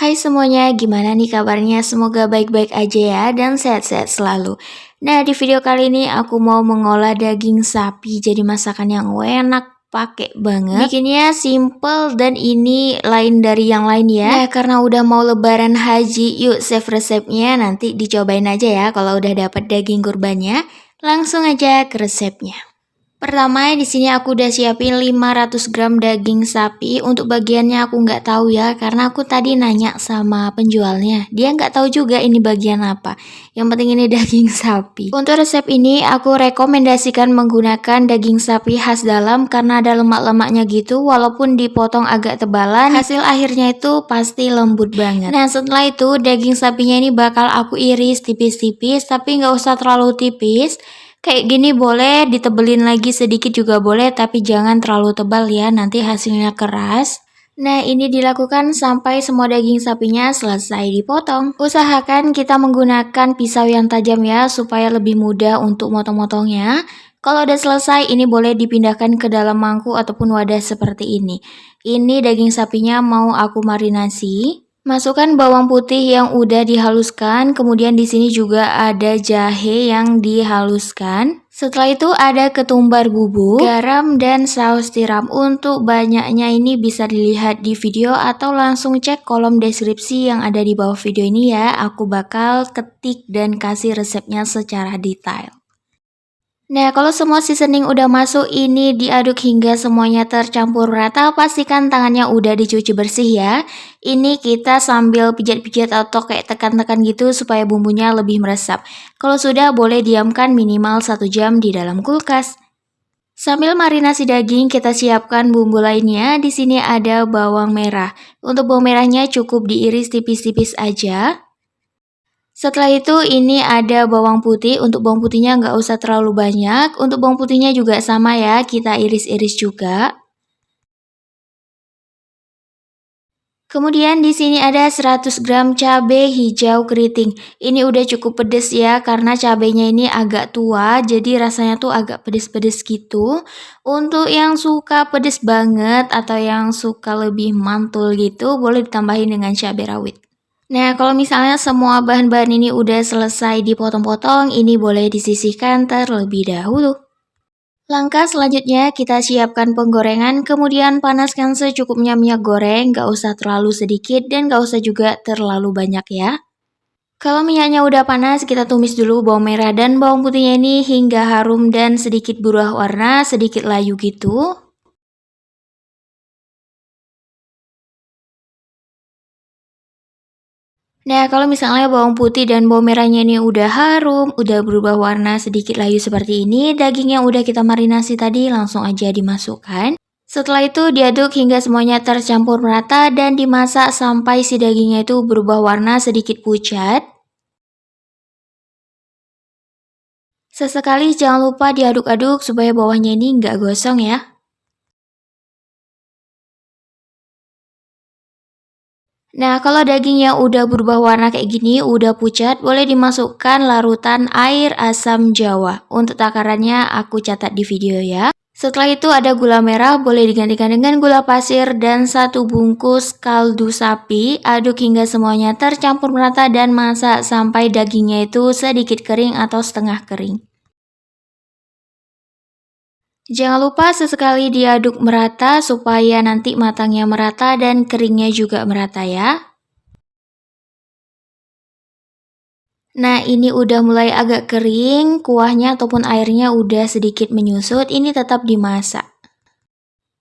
Hai semuanya, gimana nih kabarnya? Semoga baik-baik aja ya dan sehat-sehat selalu. Nah, di video kali ini aku mau mengolah daging sapi jadi masakan yang enak, pakai banget. Bikinnya simple dan ini lain dari yang lain ya. Nah, karena udah mau lebaran haji, yuk save resepnya, nanti dicobain aja ya kalau udah dapat daging kurbannya. Langsung aja ke resepnya. Pertama, di sini aku udah siapin 500 gram daging sapi. Untuk bagiannya aku nggak tahu ya, karena aku tadi nanya sama penjualnya. Dia nggak tahu juga ini bagian apa. Yang penting ini daging sapi. Untuk resep ini, aku rekomendasikan menggunakan daging sapi khas dalam karena ada lemak-lemaknya gitu. Walaupun dipotong agak tebalan, hasil akhirnya itu pasti lembut banget. Nah, setelah itu daging sapinya ini bakal aku iris tipis-tipis, tapi nggak usah terlalu tipis. Kayak gini boleh, ditebelin lagi sedikit juga boleh, tapi jangan terlalu tebal ya, nanti hasilnya keras. Nah, ini dilakukan sampai semua daging sapinya selesai dipotong. Usahakan kita menggunakan pisau yang tajam ya, supaya lebih mudah untuk motong-motongnya. Kalau udah selesai, ini boleh dipindahkan ke dalam mangkuk ataupun wadah seperti ini. Ini daging sapinya mau aku marinasi. Masukkan bawang putih yang udah dihaluskan, kemudian di sini juga ada jahe yang dihaluskan. Setelah itu ada ketumbar bubuk, garam dan saus tiram. Untuk banyaknya ini bisa dilihat di video atau langsung cek kolom deskripsi yang ada di bawah video ini ya. Aku bakal ketik dan kasih resepnya secara detail. Nah, kalau semua seasoning udah masuk, ini diaduk hingga semuanya tercampur rata. Pastikan tangannya udah dicuci bersih ya. Ini kita sambil pijat-pijat atau kayak tekan-tekan gitu supaya bumbunya lebih meresap. Kalau sudah, boleh diamkan minimal 1 jam di dalam kulkas. Sambil marinasi daging, kita siapkan bumbu lainnya. Di sini ada bawang merah. Untuk bawang merahnya cukup diiris tipis-tipis aja. Setelah itu ini ada bawang putih, untuk bawang putihnya nggak usah terlalu banyak, untuk bawang putihnya juga sama ya, kita iris-iris juga. Kemudian di sini ada 100 gram cabai hijau keriting. Ini udah cukup pedes ya, karena cabainya ini agak tua, jadi rasanya tuh agak pedes-pedes gitu. Untuk yang suka pedes banget atau yang suka lebih mantul gitu, boleh ditambahin dengan cabai rawit. Nah, kalau misalnya semua bahan-bahan ini udah selesai dipotong-potong, ini boleh disisihkan terlebih dahulu. Langkah selanjutnya kita siapkan penggorengan, kemudian panaskan secukupnya minyak goreng, gak usah terlalu sedikit dan gak usah juga terlalu banyak ya. Kalau minyaknya udah panas, kita tumis dulu bawang merah dan bawang putihnya ini hingga harum dan sedikit berubah warna, sedikit layu gitu. Nah, kalau misalnya bawang putih dan bawang merahnya ini udah harum, udah berubah warna sedikit layu seperti ini, daging yang udah kita marinasi tadi langsung aja dimasukkan. Setelah itu diaduk hingga semuanya tercampur merata dan dimasak sampai si dagingnya itu berubah warna sedikit pucat. Sesekali jangan lupa diaduk-aduk supaya bawahnya ini nggak gosong ya. Nah, kalau dagingnya udah berubah warna kayak gini, udah pucat, boleh dimasukkan larutan air asam jawa. Untuk takarannya aku catat di video ya. Setelah itu ada gula merah, boleh digantikan dengan gula pasir dan 1 bungkus kaldu sapi. Aduk hingga semuanya tercampur merata dan masak sampai dagingnya itu sedikit kering atau setengah kering. Jangan lupa sesekali diaduk merata supaya nanti matangnya merata dan keringnya juga merata ya. Nah, ini udah mulai agak kering, kuahnya ataupun airnya udah sedikit menyusut, ini tetap dimasak.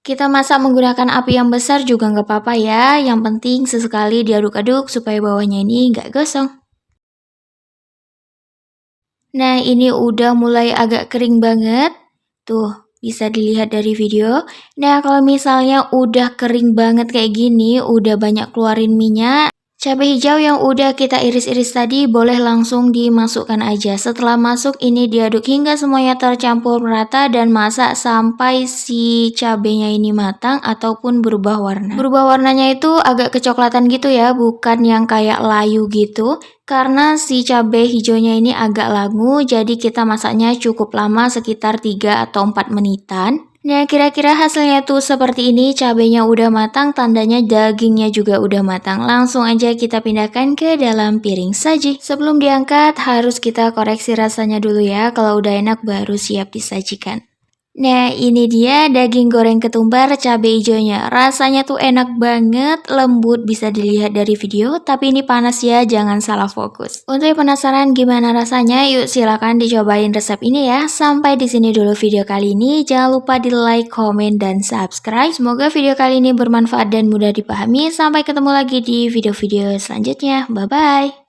Kita masak menggunakan api yang besar juga nggak apa-apa ya, yang penting sesekali diaduk-aduk supaya bawahnya ini nggak gosong. Nah, ini udah mulai agak kering banget, tuh bisa dilihat dari video. Nah, kalau misalnya udah kering banget kayak gini, udah banyak keluarin minyak, cabai hijau yang udah kita iris-iris tadi boleh langsung dimasukkan aja. Setelah masuk ini diaduk hingga semuanya tercampur merata dan masak sampai si cabainya ini matang ataupun berubah warna. Berubah warnanya itu agak kecoklatan gitu ya, bukan yang kayak layu gitu. Karena si cabai hijaunya ini agak langu, jadi kita masaknya cukup lama sekitar 3 atau 4 menitan. Nah, kira-kira hasilnya tuh seperti ini, cabenya udah matang, tandanya dagingnya juga udah matang. Langsung aja kita pindahkan ke dalam piring saji. Sebelum diangkat, harus kita koreksi rasanya dulu ya, kalau udah enak baru siap disajikan. Nah, ini dia daging goreng ketumbar cabai hijaunya. Rasanya tuh enak banget, lembut, bisa dilihat dari video, tapi ini panas ya, jangan salah fokus. Untuk yang penasaran gimana rasanya, yuk silakan dicobain resep ini ya. Sampai di sini dulu video kali ini. Jangan lupa di like, komen, dan subscribe. Semoga video kali ini bermanfaat dan mudah dipahami. Sampai ketemu lagi di video-video selanjutnya. Bye-bye.